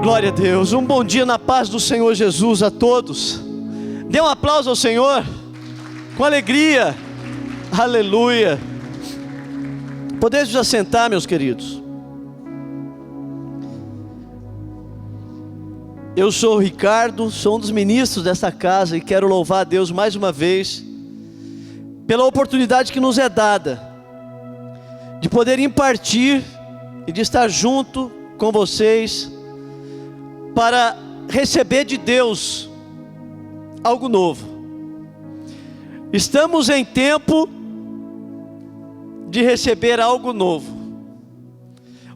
Glória a Deus, um bom dia na paz do Senhor Jesus a todos. Dê um aplauso ao Senhor, com alegria, aleluia. Podemos nos assentar, meus queridos. Eu sou o Ricardo, sou um dos ministros dessa casa e quero louvar a Deus mais uma vez, pela oportunidade que nos é dada, de poder impartir e de estar junto com vocês, para receber de Deus algo novo. Estamos em tempo de receber algo novo.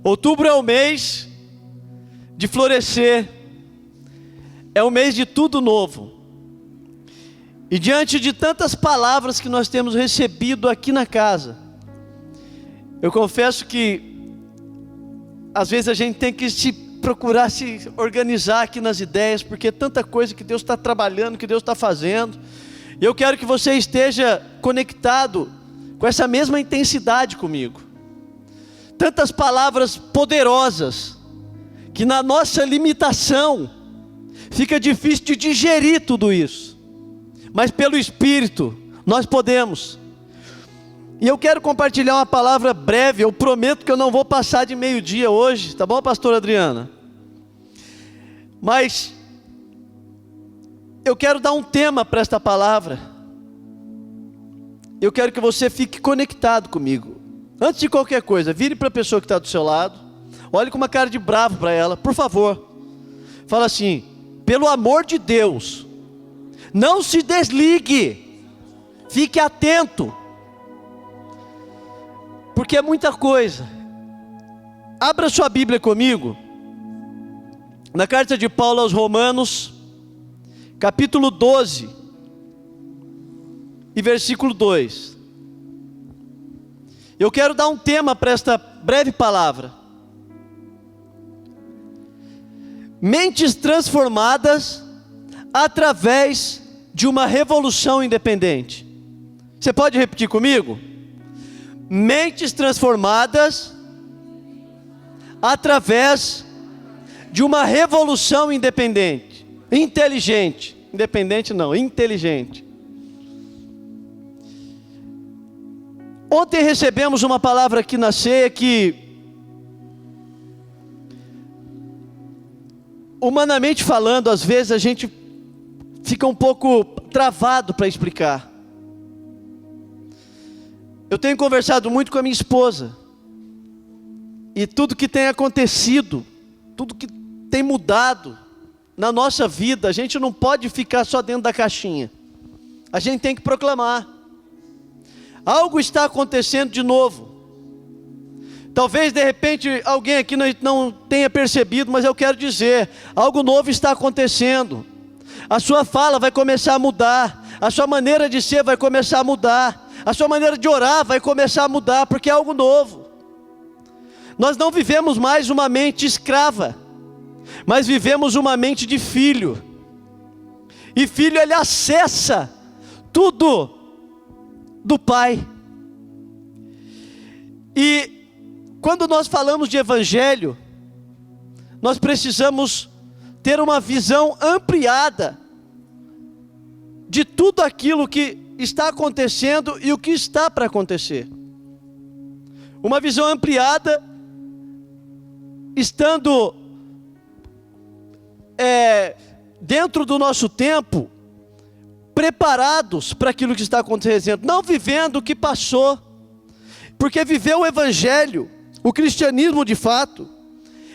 Outubro é o mês de florescer, é o mês de tudo novo. E diante de tantas palavras que nós temos recebido aqui na casa, eu confesso que às vezes a gente tem que procurar se organizar aqui nas ideias, porque é tanta coisa que Deus está trabalhando, que Deus está fazendo, e eu quero que você esteja conectado com essa mesma intensidade comigo. Tantas palavras poderosas, que na nossa limitação, fica difícil de digerir tudo isso, mas pelo Espírito, nós podemos. E eu quero compartilhar uma palavra breve, eu prometo que eu não vou passar de meio-dia hoje, tá bom, pastora Adriana? Mas eu quero dar um tema para esta palavra. Eu quero que você fique conectado comigo. Antes de qualquer coisa, vire para a pessoa que está do seu lado, olhe com uma cara de bravo para ela, por favor. Fala assim: pelo amor de Deus, não se desligue, fique atento, porque é muita coisa. Abra sua Bíblia comigo, na carta de Paulo aos Romanos, capítulo 12, e versículo 2. Eu quero dar um tema para esta breve palavra: mentes transformadas através de uma revolução independente. Você pode repetir comigo? Mentes transformadas através de uma revolução independente, inteligente. Independente não, inteligente. Ontem recebemos uma palavra aqui na ceia que, humanamente falando, às vezes a gente fica um pouco travado para explicar. Eu tenho conversado muito com a minha esposa, e tudo que tem acontecido, tudo que tem mudado na nossa vida, a gente não pode ficar só dentro da caixinha. A gente tem que proclamar. Algo está acontecendo de novo. Talvez de repente alguém aqui não tenha percebido, mas eu quero dizer, algo novo está acontecendo. A sua fala vai começar a mudar, a sua maneira de ser vai começar a mudar, a sua maneira de orar vai começar a mudar, porque é algo novo. Nós não vivemos mais uma mente escrava, mas vivemos uma mente de filho. E filho, ele acessa tudo do Pai. E quando nós falamos de evangelho, nós precisamos ter uma visão ampliada de tudo aquilo que está acontecendo e o que está para acontecer. Uma visão ampliada, estando dentro do nosso tempo, preparados para aquilo que está acontecendo, não vivendo o que passou, porque viver o evangelho, o cristianismo de fato,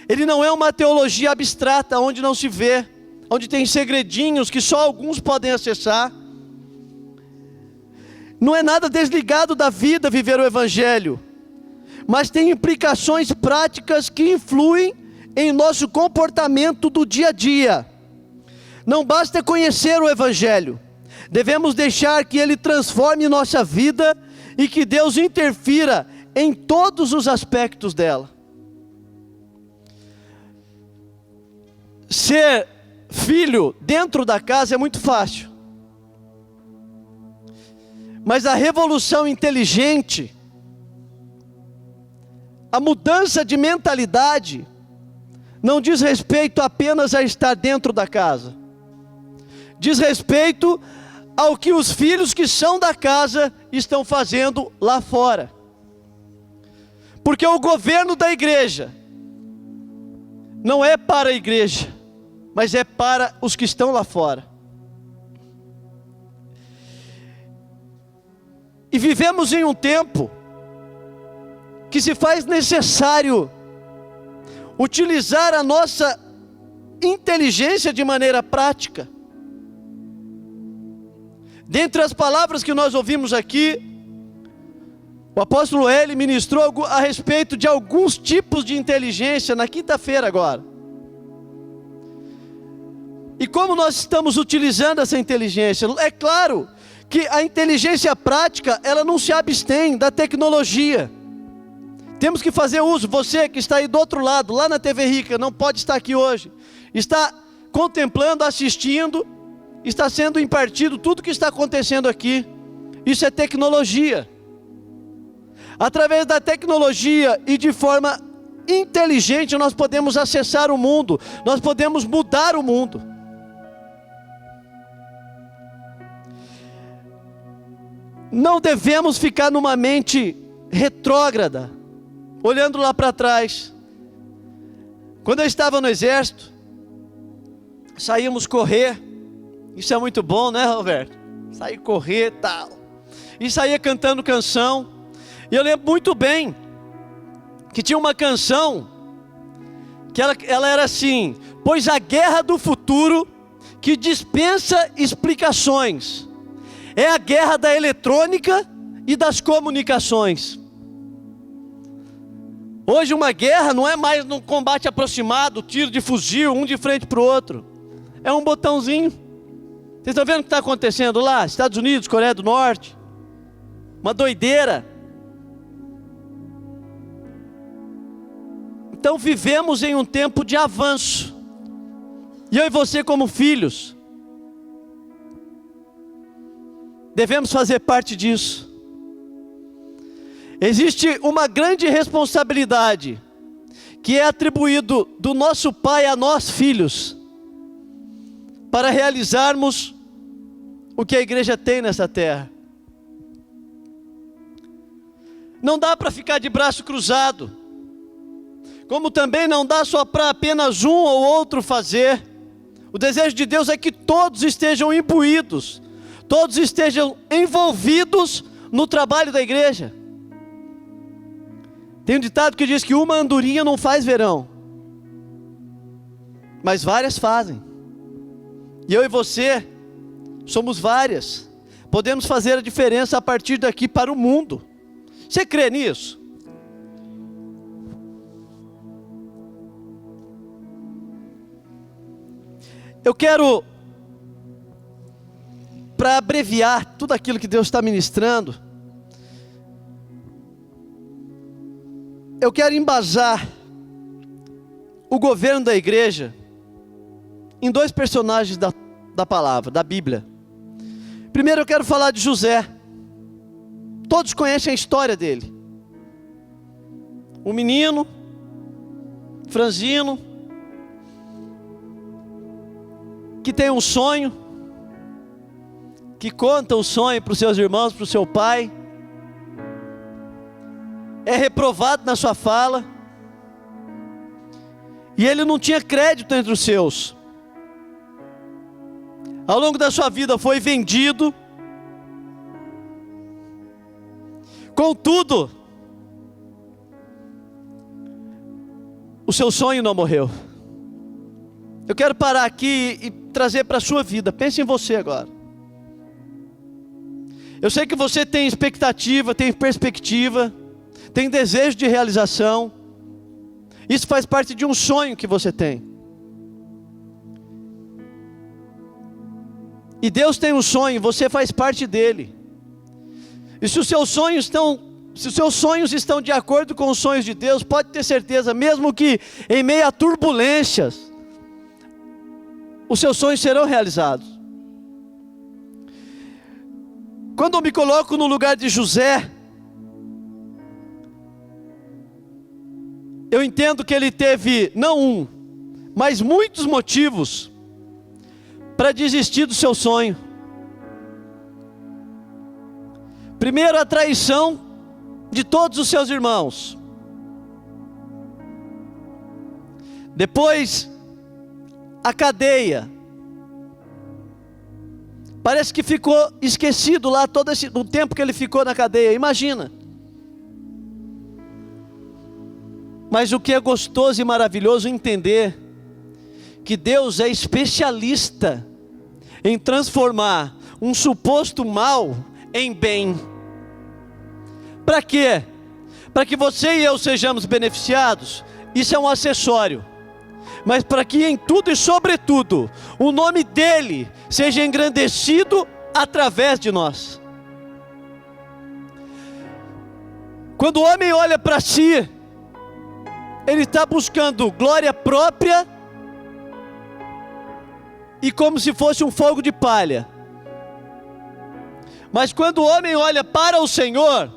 ele não é uma teologia abstrata, onde não se vê, onde tem segredinhos que só alguns podem acessar. Não é nada desligado da vida viver o evangelho, mas tem implicações práticas que influem em nosso comportamento do dia a dia. Não basta conhecer o evangelho, devemos deixar que ele transforme nossa vida e que Deus interfira em todos os aspectos dela. Ser filho dentro da casa é muito fácil, mas a revolução inteligente, a mudança de mentalidade, não diz respeito apenas a estar dentro da casa. Diz respeito ao que os filhos que são da casa estão fazendo lá fora. Porque o governo da igreja não é para a igreja, mas é para os que estão lá fora. E vivemos em um tempo que se faz necessário utilizar a nossa inteligência de maneira prática. Dentre as palavras que nós ouvimos aqui, o apóstolo Eli ministrou a respeito de alguns tipos de inteligência na quinta-feira agora. E como nós estamos utilizando essa inteligência? É claro que a inteligência prática, ela não se abstém da tecnologia. Temos que fazer uso. Você que está aí do outro lado, lá na TV Rica, não pode estar aqui hoje, está contemplando, assistindo, está sendo impartido tudo que está acontecendo aqui. Isso é tecnologia. Através da tecnologia e de forma inteligente, nós podemos acessar o mundo, nós podemos mudar o mundo. Não devemos ficar numa mente retrógrada, olhando lá para trás. Quando eu estava no exército, saímos correr. Isso é muito bom, né, Roberto? Sair correr e tal. E saía cantando canção. E eu lembro muito bem que tinha uma canção que ela era assim: pois a guerra do futuro que dispensa explicações é a guerra da eletrônica e das comunicações. Hoje uma guerra não é mais num combate aproximado, tiro de fuzil, um de frente para o outro. É um botãozinho. Vocês estão vendo o que está acontecendo lá? Estados Unidos, Coreia do Norte. Uma doideira. Então vivemos em um tempo de avanço. E eu e você como filhos, devemos fazer parte disso. Existe uma grande responsabilidade que é atribuído do nosso Pai a nós filhos, para realizarmos o que a igreja tem nessa terra. Não dá para ficar de braço cruzado, como também não dá só para apenas um ou outro fazer. O desejo de Deus é que todos estejam imbuídos, todos estejam envolvidos no trabalho da igreja. Tem um ditado que diz que uma andorinha não faz verão, mas várias fazem. E eu e você somos várias. Podemos fazer a diferença a partir daqui para o mundo. Você crê nisso? Eu quero, para abreviar tudo aquilo que Deus está ministrando, eu quero embasar o governo da igreja em dois personagens da palavra, da Bíblia. Primeiro eu quero falar de José. Todos conhecem a história dele. Um menino, franzino, que tem um sonho, que conta o sonho para os seus irmãos, para o seu pai. É reprovado na sua fala. E ele não tinha crédito entre os seus. Ao longo da sua vida foi vendido. Contudo, o seu sonho não morreu. Eu quero parar aqui e trazer para a sua vida. Pense em você agora. Eu sei que você tem expectativa, tem perspectiva, tem desejo de realização. Isso faz parte de um sonho que você tem. E Deus tem um sonho, você faz parte dele. E se os seus sonhos estão de acordo com os sonhos de Deus, pode ter certeza, mesmo que em meio a turbulências, os seus sonhos serão realizados. Quando eu me coloco no lugar de José, eu entendo que ele teve não um, mas muitos motivos para desistir do seu sonho. Primeiro, a traição de todos os seus irmãos. Depois, a cadeia. Parece que ficou esquecido lá o tempo que ele ficou na cadeia, imagina. Mas o que é gostoso e maravilhoso entender que Deus é especialista em transformar um suposto mal em bem. Para quê? Para que você e eu sejamos beneficiados? Isso é um acessório. Mas para que em tudo e sobretudo o nome dele seja engrandecido através de nós. Quando o homem olha para si, ele está buscando glória própria e como se fosse um fogo de palha. Mas quando o homem olha para o Senhor,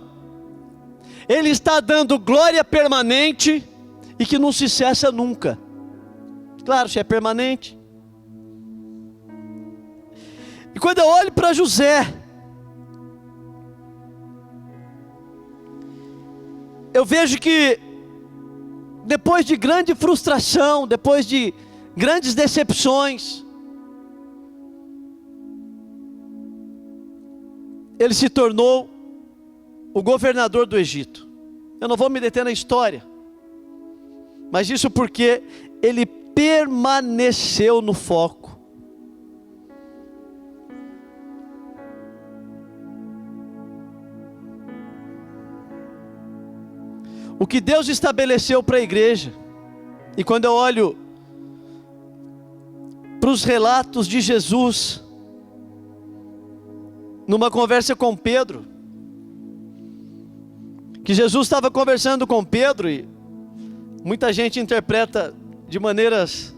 ele está dando glória permanente e que não se cessa nunca. Claro, se é permanente. E quando eu olho para José, eu vejo que depois de grande frustração, depois de grandes decepções, ele se tornou o governador do Egito. Eu não vou me deter na história, mas isso porque ele permaneceu no foco. O que Deus estabeleceu para a igreja, e quando eu olho para os relatos de Jesus, numa conversa com Pedro, que Jesus estava conversando com Pedro, e muita gente interpreta de maneiras,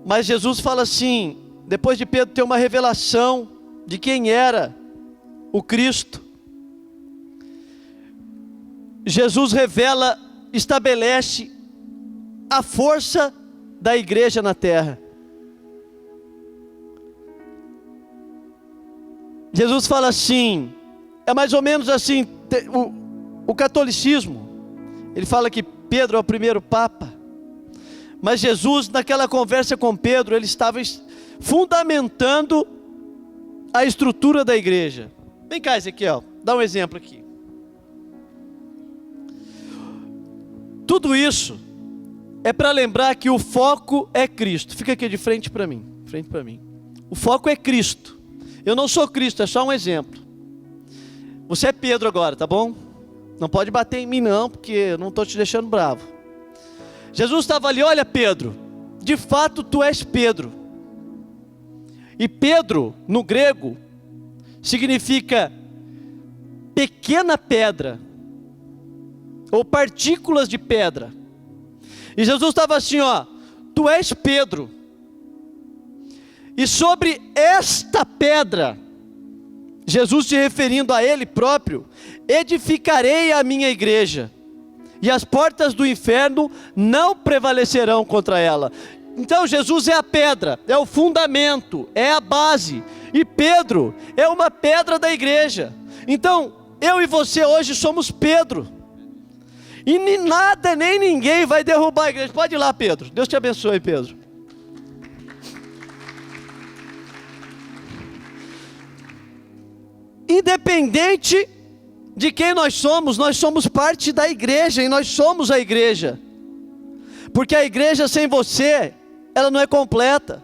mas Jesus fala assim, depois de Pedro ter uma revelação de quem era o Cristo, Jesus revela, estabelece a força da igreja na terra. Jesus fala assim, é mais ou menos assim, o catolicismo, ele fala que Pedro é o primeiro papa, mas Jesus naquela conversa com Pedro, ele estava fundamentando a estrutura da igreja. Vem cá Ezequiel, dá um exemplo aqui. Tudo isso é para lembrar que o foco é Cristo. Fica aqui de frente para mim, O foco é Cristo. Eu não sou Cristo, é só um exemplo. Você é Pedro agora, tá bom? Não pode bater em mim não, porque eu não estou te deixando bravo. Jesus estava ali, olha Pedro, de fato tu és Pedro. E Pedro, no grego, significa pequena pedra, ou partículas de pedra. E Jesus estava assim, ó, tu és Pedro, e sobre esta pedra, Jesus se referindo a ele próprio, edificarei a minha igreja, e as portas do inferno não prevalecerão contra ela. Então Jesus é a pedra, é o fundamento, é a base, e Pedro é uma pedra da igreja. Então eu e você hoje somos Pedro, e nem nada nem ninguém vai derrubar a igreja. Pode ir lá Pedro, Deus te abençoe Pedro. Independente de quem nós somos parte da igreja, e nós somos a igreja, porque a igreja sem você, ela não é completa.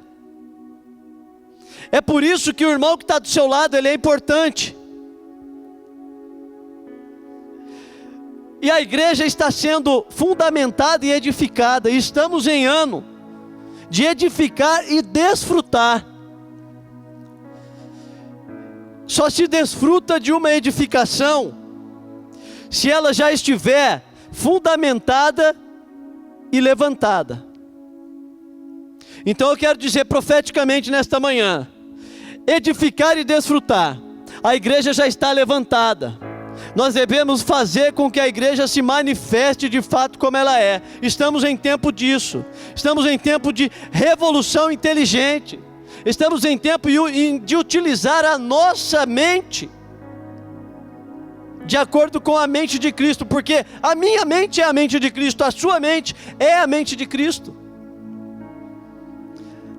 É por isso que o irmão que está do seu lado, ele é importante. E a igreja está sendo fundamentada e edificada, e estamos em ano de edificar e desfrutar. Só se desfruta de uma edificação se ela já estiver fundamentada e levantada. Então eu quero dizer profeticamente nesta manhã, edificar e desfrutar. A igreja já está levantada, nós devemos fazer com que a igreja se manifeste de fato como ela é. Estamos em tempo disso. Estamos em tempo de revolução inteligente. Estamos em tempo de utilizar a nossa mente de acordo com a mente de Cristo, porque a minha mente é a mente de Cristo, a sua mente é a mente de Cristo.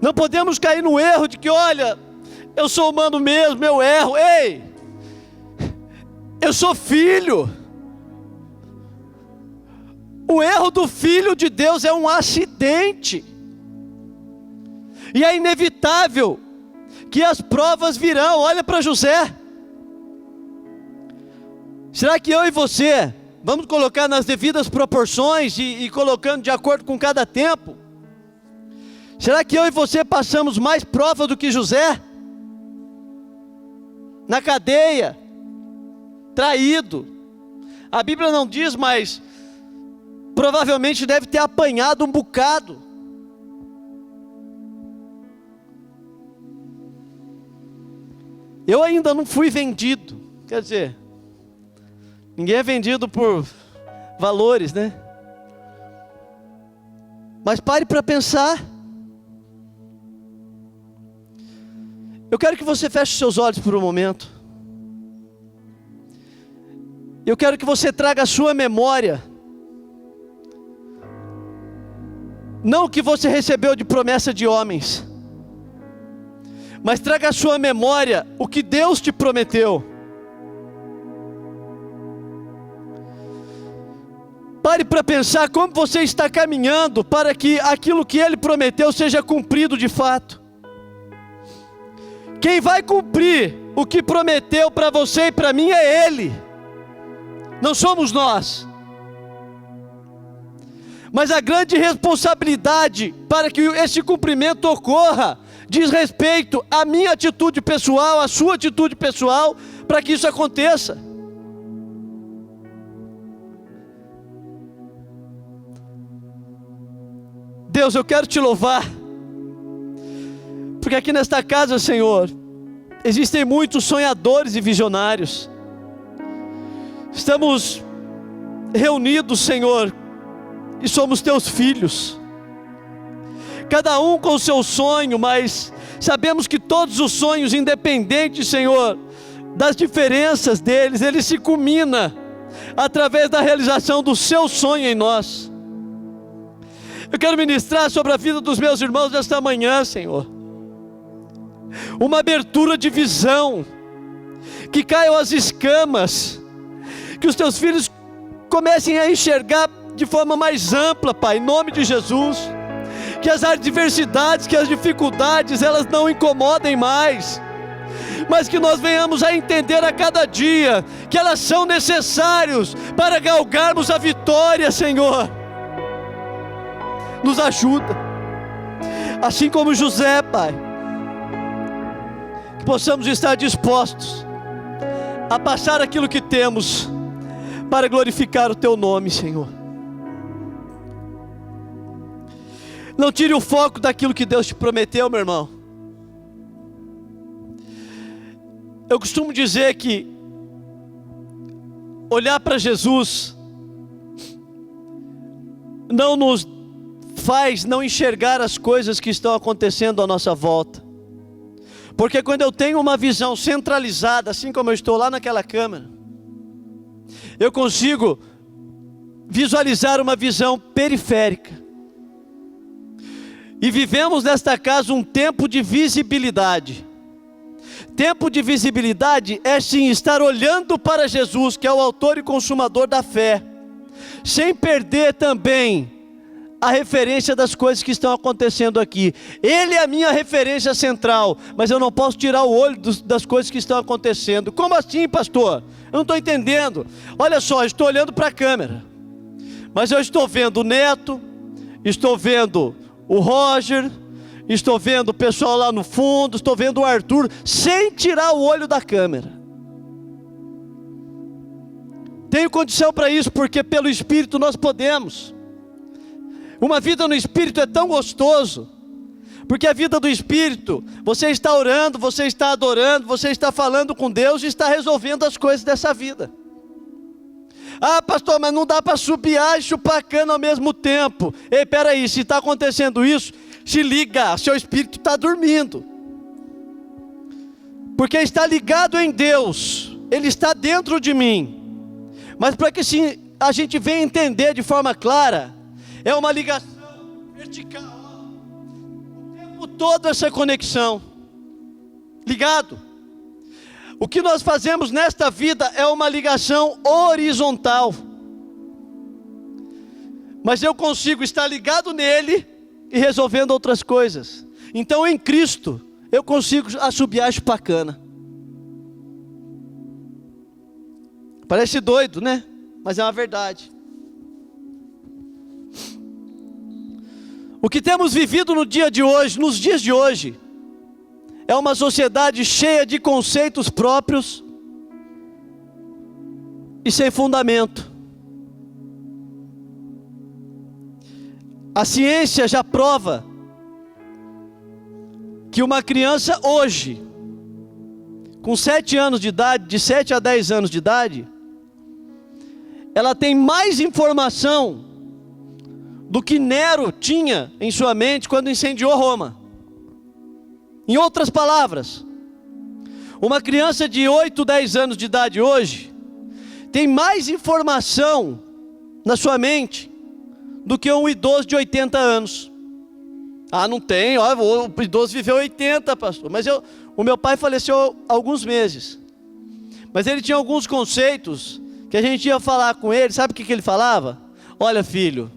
Não podemos cair no erro de que, olha, eu sou humano mesmo, eu erro. Ei, eu sou filho. O erro do filho de Deus é um acidente. E é inevitável que as provas virão. Olha para José. Será que eu e você, vamos colocar nas devidas proporções e colocando de acordo com cada tempo? Será que eu e você passamos mais prova do que José? Na cadeia, traído. A Bíblia não diz, mas provavelmente deve ter apanhado um bocado. Eu ainda não fui vendido. Quer dizer, ninguém é vendido por valores, né? Mas pare para pensar. Eu quero que você feche seus olhos por um momento. Eu quero que você traga a sua memória, não o que você recebeu de promessa de homens, mas traga a sua memória o que Deus te prometeu. Pare para pensar como você está caminhando para que aquilo que Ele prometeu seja cumprido de fato. Quem vai cumprir o que prometeu para você e para mim é Ele, não somos nós. Mas a grande responsabilidade para que esse cumprimento ocorra diz respeito à minha atitude pessoal, à sua atitude pessoal, para que isso aconteça. Deus, eu quero te louvar, porque aqui nesta casa, Senhor, existem muitos sonhadores e visionários. Estamos reunidos, Senhor, e somos teus filhos, cada um com o seu sonho, mas sabemos que todos os sonhos, independentes, Senhor, das diferenças deles, ele se culmina através da realização do seu sonho em nós. Eu quero ministrar sobre a vida dos meus irmãos nesta manhã, Senhor, uma abertura de visão, que caiam as escamas, que os teus filhos comecem a enxergar de forma mais ampla, Pai, em nome de Jesus. Que as adversidades, que as dificuldades, elas não incomodem mais, mas que nós venhamos a entender a cada dia que elas são necessárias para galgarmos a vitória, Senhor. Nos ajuda, assim como José, Pai, que possamos estar dispostos a passar aquilo que temos para glorificar o Teu nome, Senhor. Não tire o foco daquilo que Deus te prometeu, meu irmão. Eu costumo dizer que olhar para Jesus não nos faz não enxergar as coisas que estão acontecendo à nossa volta. Porque quando eu tenho uma visão centralizada, assim como eu estou lá naquela câmera, eu consigo visualizar uma visão periférica. E vivemos nesta casa um tempo de visibilidade. Tempo de visibilidade é sim estar olhando para Jesus, que é o autor e consumador da fé, sem perder também a referência das coisas que estão acontecendo aqui. Ele é a minha referência central, mas eu não posso tirar o olho das coisas que estão acontecendo. Como assim, pastor? Eu não estou entendendo. Olha só, eu estou olhando para a câmera, mas eu estou vendo o Neto, estou vendo o Roger, estou vendo o pessoal lá no fundo, estou vendo o Arthur, sem tirar o olho da câmera. Tenho condição para isso, porque pelo Espírito nós podemos. Uma vida no Espírito é tão gostoso, porque a vida do Espírito, você está orando, você está adorando, você está falando com Deus e está resolvendo as coisas dessa vida. Ah, pastor, mas não dá para assobiar e chupar cana ao mesmo tempo. Ei, peraí, se está acontecendo isso, se liga, seu espírito está dormindo. Porque está ligado em Deus, Ele está dentro de mim. Mas para que a gente venha entender de forma clara, é uma ligação vertical, o tempo todo essa conexão, ligado. O que nós fazemos nesta vida é uma ligação horizontal, mas eu consigo estar ligado nele e resolvendo outras coisas. Então em Cristo eu consigo assobiar e chupar cana. Parece doido, né? Mas é uma verdade. O que temos vivido no dia de hoje, nos dias de hoje, é uma sociedade cheia de conceitos próprios e sem fundamento. A ciência já prova que uma criança hoje, com 7 anos de idade, de 7 a 10 anos de idade, ela tem mais informação do que Nero tinha em sua mente quando incendiou Roma. Em outras palavras, uma criança de 8, 10 anos de idade hoje, tem mais informação na sua mente do que um idoso de 80 anos. Ah, não tem, o idoso viveu 80, pastor, mas o meu pai faleceu há alguns meses, mas ele tinha alguns conceitos, que a gente ia falar com ele, sabe o que ele falava? Olha filho,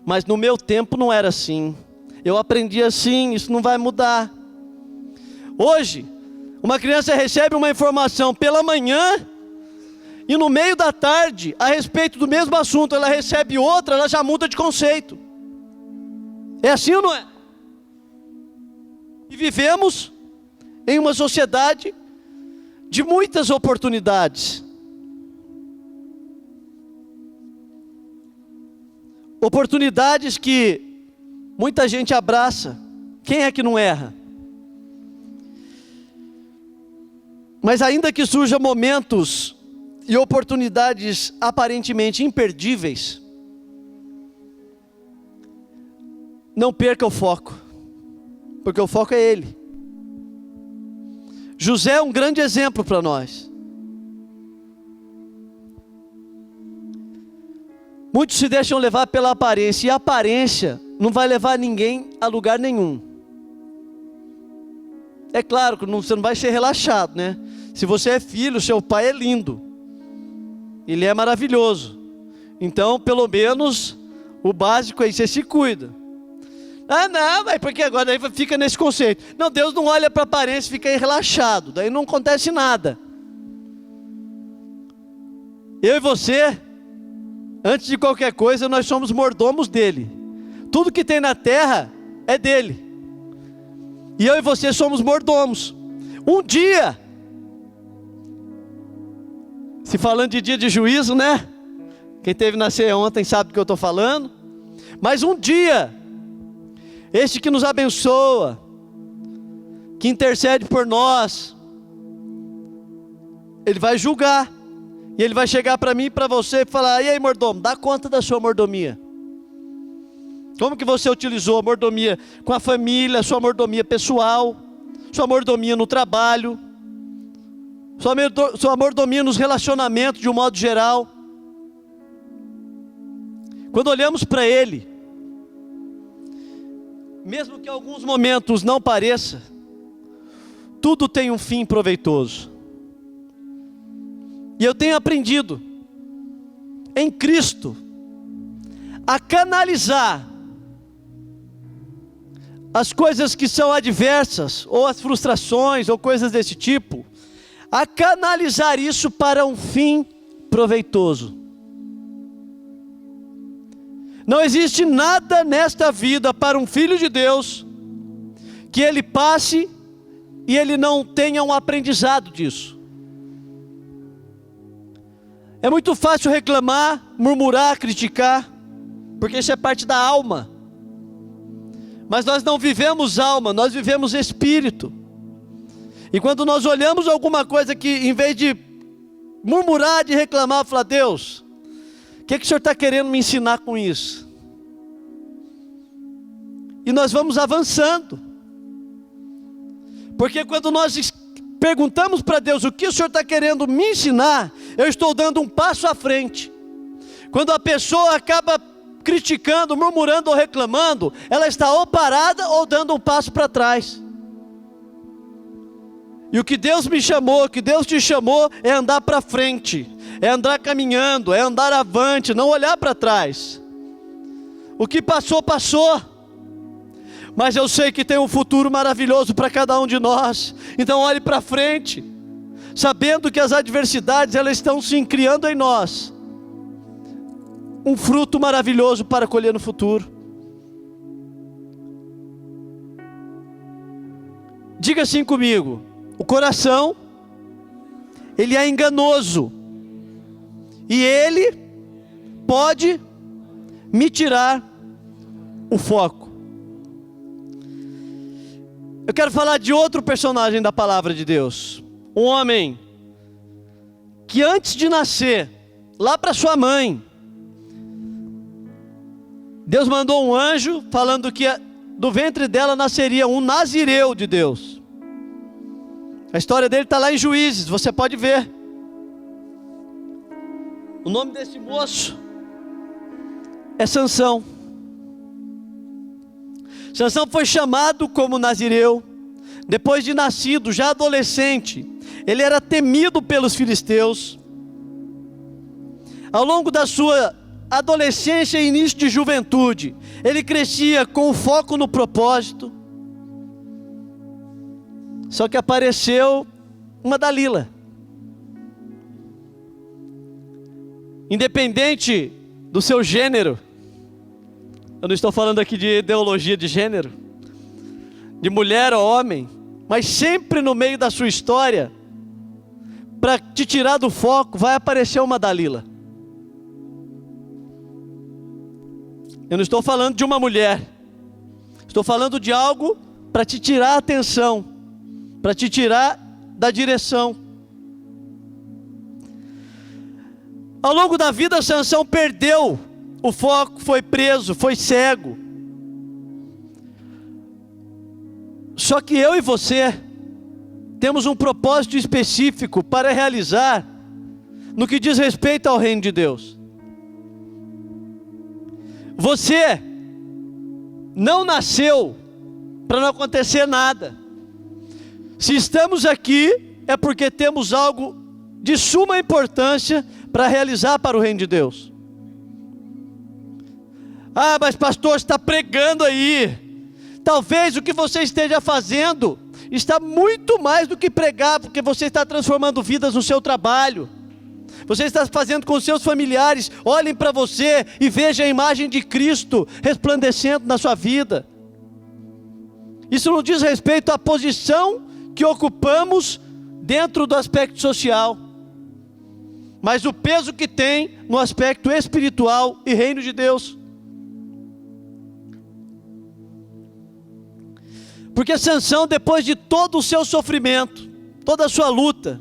mas no meu tempo não era assim, eu aprendi assim, isso não vai mudar. Hoje, uma criança recebe uma informação pela manhã, e no meio da tarde, a respeito do mesmo assunto, ela recebe outra, ela já muda de conceito. É assim ou não é? E vivemos em uma sociedade de muitas oportunidades. Oportunidades que muita gente abraça. Quem é que não erra? Mas ainda que surjam momentos e oportunidades aparentemente imperdíveis, não perca o foco, porque o foco é Ele. José é um grande exemplo para nós. Muitos se deixam levar pela aparência, e a aparência não vai levar ninguém a lugar nenhum. É claro que você não vai ser relaxado, né? Se você é filho, seu pai é lindo, ele é maravilhoso, então pelo menos o básico aí você se cuida. Ah não, mas porque agora daí fica nesse conceito. Não, Deus não olha para a aparência e fica aí relaxado, daí não acontece nada. Eu e você, antes de qualquer coisa, nós somos mordomos dele. Tudo que tem na terra é dele, e eu e você somos mordomos. Um dia, se falando de dia de juízo, né? Quem teve na ceia ontem sabe do que eu estou falando. Mas um dia, este que nos abençoa, que intercede por nós, Ele vai julgar. E Ele vai chegar para mim e para você e falar: e aí mordomo, dá conta da sua mordomia. Como que você utilizou a mordomia com a família, sua mordomia pessoal, sua mordomia no trabalho, sua mordomia nos relacionamentos de um modo geral. Quando olhamos para Ele, mesmo que em alguns momentos não pareça, tudo tem um fim proveitoso. E eu tenho aprendido em Cristo a canalizar as coisas que são adversas, ou as frustrações, ou coisas desse tipo, a canalizar isso para um fim proveitoso. Não existe nada nesta vida para um filho de Deus que ele passe e ele não tenha um aprendizado disso. É muito fácil reclamar, murmurar, criticar, porque isso é parte da alma. Mas nós não vivemos alma, nós vivemos espírito. E quando nós olhamos alguma coisa que, em vez de murmurar, de reclamar, falar: Deus, que o Senhor está querendo me ensinar com isso? E nós vamos avançando. Porque quando nós perguntamos para Deus o que o Senhor está querendo me ensinar, eu estou dando um passo à frente. Quando a pessoa acaba criticando, murmurando ou reclamando, ela está ou parada ou dando um passo para trás. E o que Deus me chamou, o que Deus te chamou é andar para frente, é andar caminhando, é andar avante, não olhar para trás. O que passou, passou. Mas eu sei que tem um futuro maravilhoso para cada um de nós. Então olhe para frente, sabendo que as adversidades elas estão se criando em nós um fruto maravilhoso para colher no futuro. Diga assim comigo: o coração, ele é enganoso, e ele pode me tirar o foco. Eu quero falar de outro personagem da palavra de Deus. Um homem que antes de nascer, lá para sua mãe, Deus mandou um anjo falando que do ventre dela nasceria um nazireu de Deus. A história dele está lá em Juízes, você pode ver. O nome desse moço é Sansão. Sansão foi chamado como nazireu. Depois de nascido, já adolescente, ele era temido pelos filisteus. Ao longo da sua adolescência e início de juventude, ele crescia com foco no propósito. Só que apareceu uma Dalila. Independente do seu gênero, eu não estou falando aqui de ideologia de gênero, de mulher ou homem, mas sempre no meio da sua história, para te tirar do foco, vai aparecer uma Dalila. Eu não estou falando de uma mulher, estou falando de algo para te tirar a atenção, para te tirar da direção. Ao longo da vida, Sansão perdeu o foco, foi preso, foi cego. Só que eu e você temos um propósito específico para realizar no que diz respeito ao reino de Deus. Você não nasceu para não acontecer nada. Se estamos aqui, é porque temos algo de suma importância para realizar para o reino de Deus. Ah, mas pastor, está pregando aí. Talvez o que você esteja fazendo está muito mais do que pregar, porque você está transformando vidas no seu trabalho. Você está fazendo com os seus familiares. Olhem para você e vejam a imagem de Cristo resplandecendo na sua vida. Isso não diz respeito à posição que ocupamos dentro do aspecto social, mas o peso que tem no aspecto espiritual e reino de Deus. Porque Sansão, depois de todo o seu sofrimento, toda a sua luta,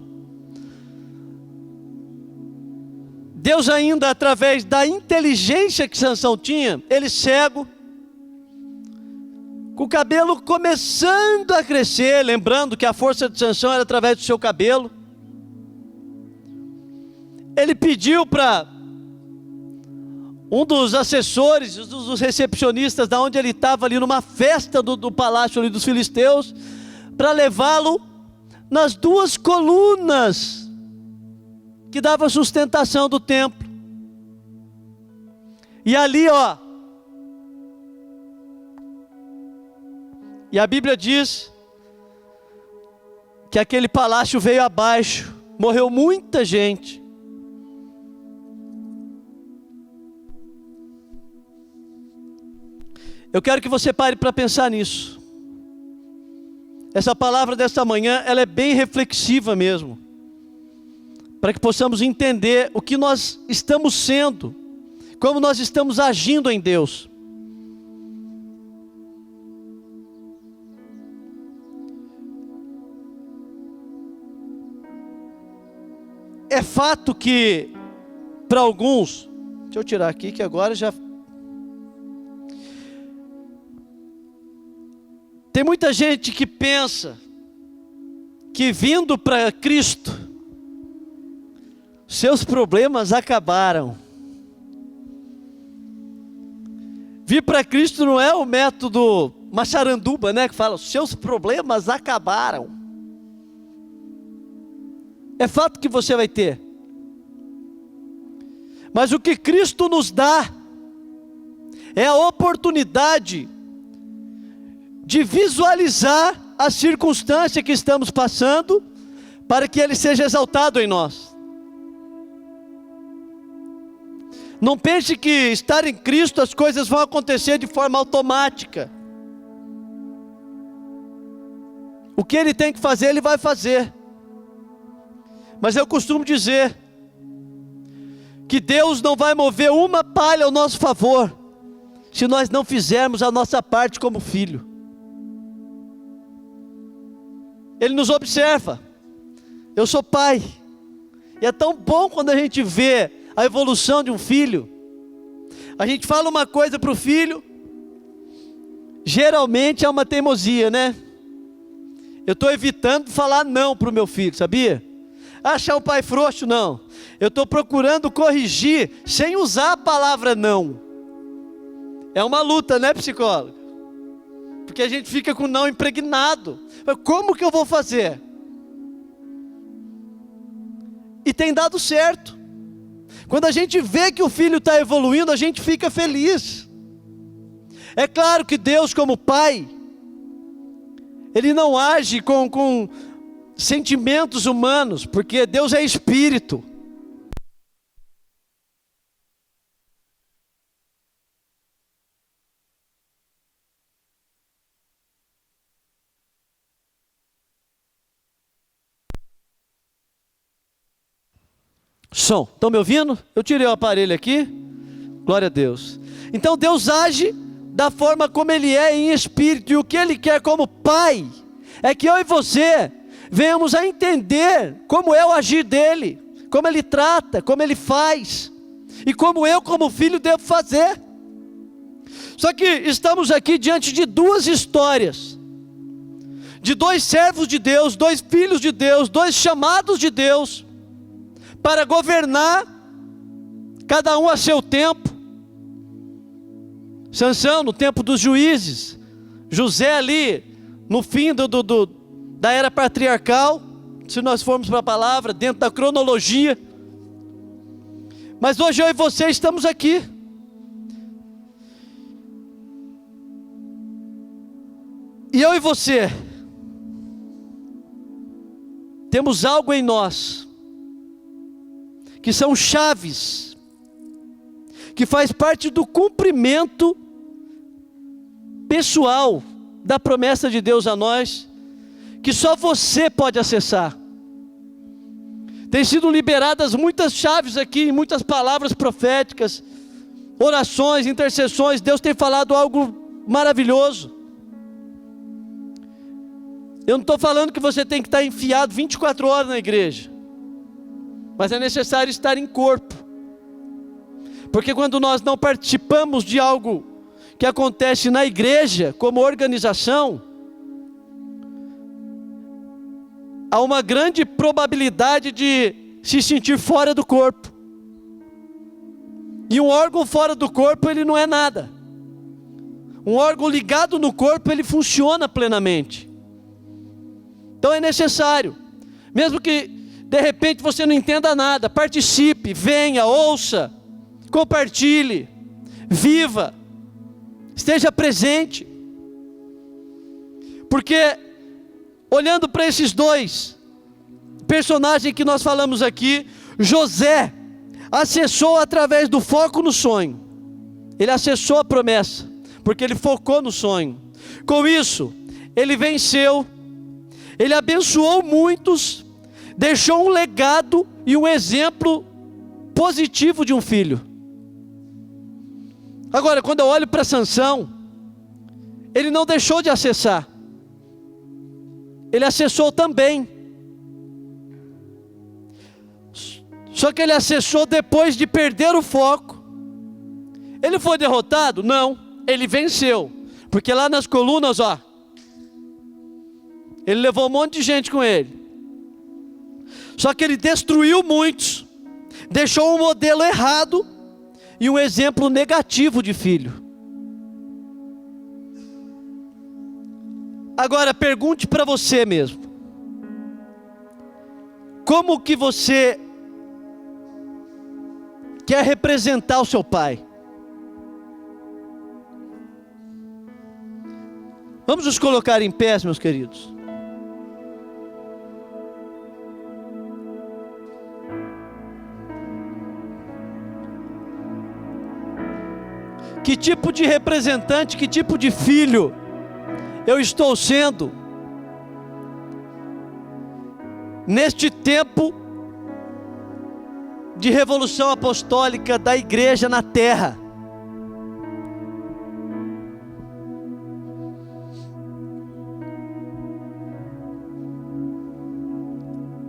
Deus ainda, através da inteligência que Sansão tinha, ele cego, com o cabelo começando a crescer, lembrando que a força de Sansão era através do seu cabelo. Ele pediu para um dos assessores, dos recepcionistas, da onde ele estava ali numa festa do palácio ali dos filisteus, para levá-lo nas duas colunas que dava sustentação do templo. E ali, e a Bíblia diz que aquele palácio veio abaixo, morreu muita gente. Eu quero que você pare para pensar nisso. Essa palavra desta manhã, ela é bem reflexiva mesmo, para que possamos entender o que nós estamos sendo, como nós estamos agindo em Deus. É fato que, para alguns, Deixa eu tirar aqui que agora já... Tem muita gente que pensa que vindo para Cristo, seus problemas acabaram. Vir para Cristo não é o método Macharanduba, né? Que fala, seus problemas acabaram. É fato que você vai ter. Mas o que Cristo nos dá é a oportunidade de visualizar a circunstância que estamos passando, para que Ele seja exaltado em nós. Não pense que estar em Cristo as coisas vão acontecer de forma automática. O que Ele tem que fazer, Ele vai fazer. Mas eu costumo dizer que Deus não vai mover uma palha ao nosso favor, se nós não fizermos a nossa parte como filho. Ele nos observa. Eu sou pai, e é tão bom quando a gente vê a evolução de um filho. A gente fala uma coisa para o filho, geralmente é uma teimosia, né? Eu estou evitando falar não para o meu filho, sabia? Achar o pai frouxo, não. Eu estou procurando corrigir sem usar a palavra não. É uma luta, né, psicólogo? Porque a gente fica com não impregnado. Como que eu vou fazer? E tem dado certo. Quando a gente vê que o filho está evoluindo, a gente fica feliz. É claro que Deus, como pai, Ele não age com sentimentos humanos, porque Deus é espírito. Som, estão me ouvindo? Eu tirei o aparelho aqui. Glória a Deus. Então Deus age da forma como Ele é em espírito, e o que Ele quer como pai é que eu e você venhamos a entender como é o agir dEle, como Ele trata, como Ele faz, e como eu como filho devo fazer. Só que estamos aqui diante de duas histórias, de dois servos de Deus, dois filhos de Deus, dois chamados de Deus, para governar, cada um a seu tempo. Sansão no tempo dos juízes, José ali no fim da era patriarcal, se nós formos para a palavra, dentro da cronologia. Mas hoje eu e você estamos aqui. E eu e você temos algo em nós, que são chaves, que faz parte do cumprimento pessoal da promessa de Deus a nós, que só você pode acessar. Tem sido liberadas muitas chaves aqui, muitas palavras proféticas, orações, intercessões. Deus tem falado algo maravilhoso. Eu não estou falando que você tem que estar enfiado 24 horas na igreja, mas é necessário estar em corpo, porque quando nós não participamos de algo que acontece na igreja, como organização, há uma grande probabilidade de se sentir fora do corpo. E um órgão fora do corpo, ele não é nada. Um órgão ligado no corpo, ele funciona plenamente. Então é necessário, mesmo que de repente você não entenda nada, participe, venha, ouça, compartilhe, viva, esteja presente. Porque olhando para esses dois personagens que nós falamos aqui, José acessou através do foco no sonho. Ele acessou a promessa, porque ele focou no sonho. Com isso, ele venceu, ele abençoou muitos, deixou um legado e um exemplo positivo de um filho. Agora, quando eu olho para Sansão, ele não deixou de acessar, ele acessou também. Só que ele acessou depois de perder o foco, Ele foi derrotado? Não, ele venceu. Porque lá nas colunas, ó, ele levou um monte de gente com ele. Só que ele destruiu muitos, deixou um modelo errado e um exemplo negativo de filho. Agora pergunte para você mesmo: como que você quer representar o seu pai? Vamos nos colocar em pé, meus queridos. Que tipo de representante, que tipo de filho eu estou sendo neste tempo de revolução apostólica da igreja na terra?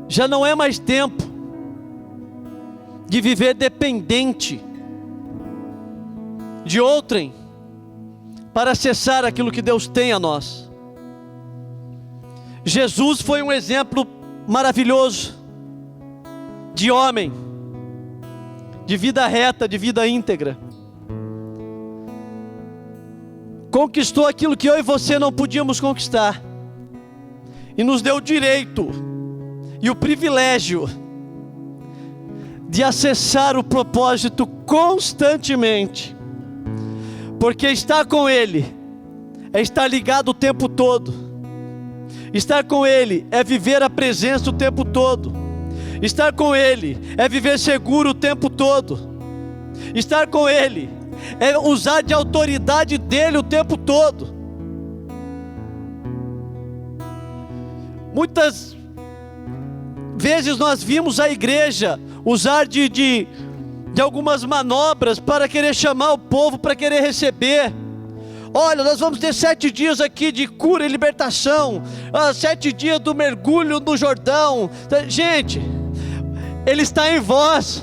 Já não é mais tempo de viver dependente de outrem para acessar aquilo que Deus tem a nós. Jesus foi um exemplo maravilhoso de homem, de vida reta, de vida íntegra. Conquistou aquilo que eu e você não podíamos conquistar, e nos deu o direito e o privilégio de acessar o propósito constantemente. Porque estar com Ele é estar ligado o tempo todo. Estar com Ele é viver a presença o tempo todo. Estar com Ele é viver seguro o tempo todo. Estar com Ele é usar de autoridade dEle o tempo todo. Muitas vezes nós vimos a igreja usar de algumas manobras para querer chamar o povo, para querer receber. Olha, nós vamos ter 7 dias aqui de cura e libertação, 7 dias do mergulho no Jordão. Gente, Ele está em vós,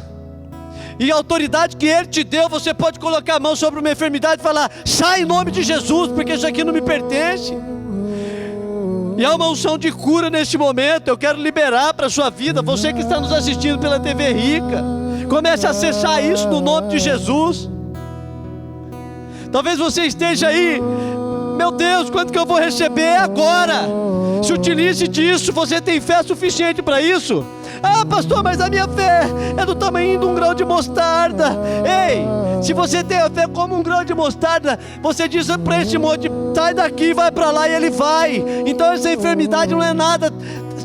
e a autoridade que Ele te deu, você pode colocar a mão sobre uma enfermidade e falar: sai em nome de Jesus, porque isso aqui não me pertence. E há uma unção de cura neste momento. Eu quero liberar para a sua vida. Você que está nos assistindo pela TV Rica, comece a acessar isso no nome de Jesus. Talvez você esteja aí: meu Deus, quando que eu vou receber? É agora. Se utilize disso. Você tem fé suficiente para isso? Ah, pastor, mas a minha fé é do tamanho de um grão de mostarda. Ei, se você tem a fé como um grão de mostarda, você diz para esse monte: sai daqui, vai para lá, e ele vai. Então essa enfermidade não é nada.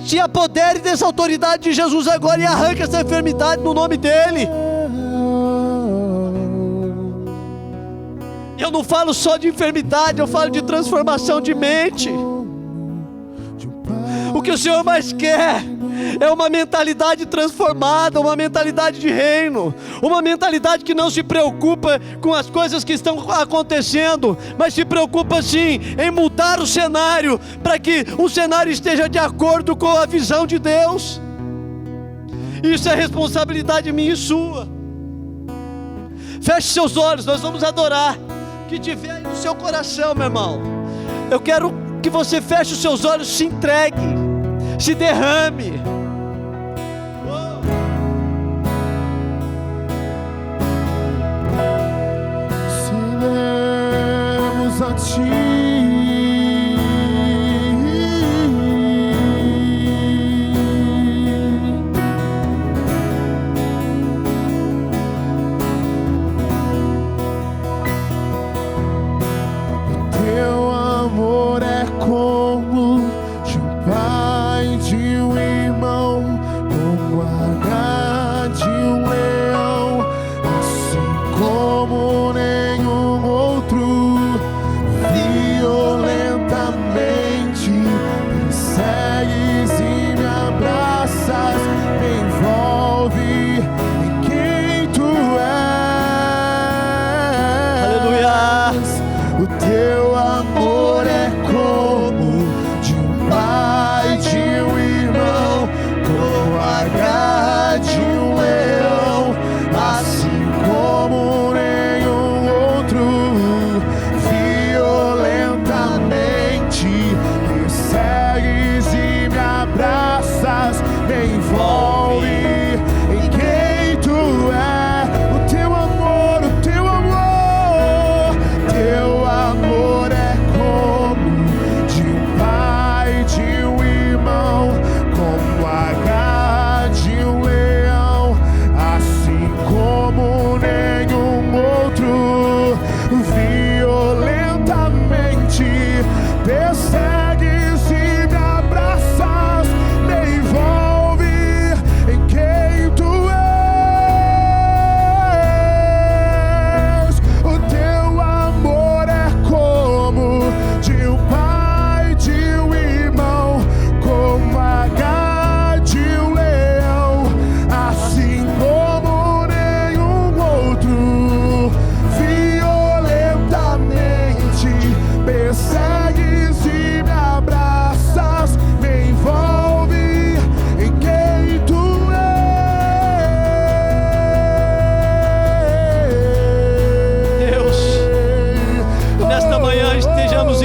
Se apodere dessa autoridade de Jesus agora e arranque essa enfermidade no nome dEle. Eu não falo só de enfermidade, eu falo de transformação de mente. O que o Senhor mais quer é uma mentalidade transformada, uma mentalidade de reino, uma mentalidade que não se preocupa com as coisas que estão acontecendo, mas se preocupa sim em mudar o cenário, para que o cenário esteja de acordo com a visão de Deus. Isso é responsabilidade minha e sua. Feche seus olhos, nós vamos adorar. Que tiver aí no seu coração, meu irmão, eu quero que você feche os seus olhos, se entregue, se derrame. Seremos a Ti. Como nenhum outro.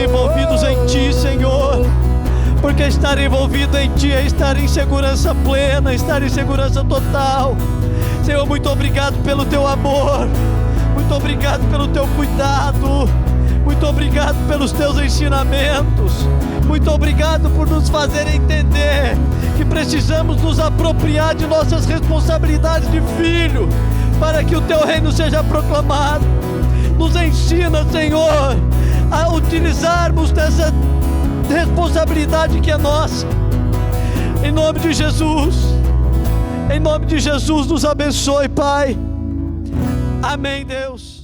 envolvidos em Ti, Senhor. Porque estar envolvido em Ti é estar em segurança plena, estar em segurança total. Senhor, muito obrigado pelo Teu amor, muito obrigado pelo Teu cuidado, muito obrigado pelos Teus ensinamentos, muito obrigado por nos fazer entender que precisamos nos apropriar de nossas responsabilidades de filho, para que o Teu reino seja proclamado. Nos ensina, Senhor, a utilizarmos dessa responsabilidade que é nossa. Em nome de Jesus, em nome de Jesus, nos abençoe, Pai. Amém, Deus.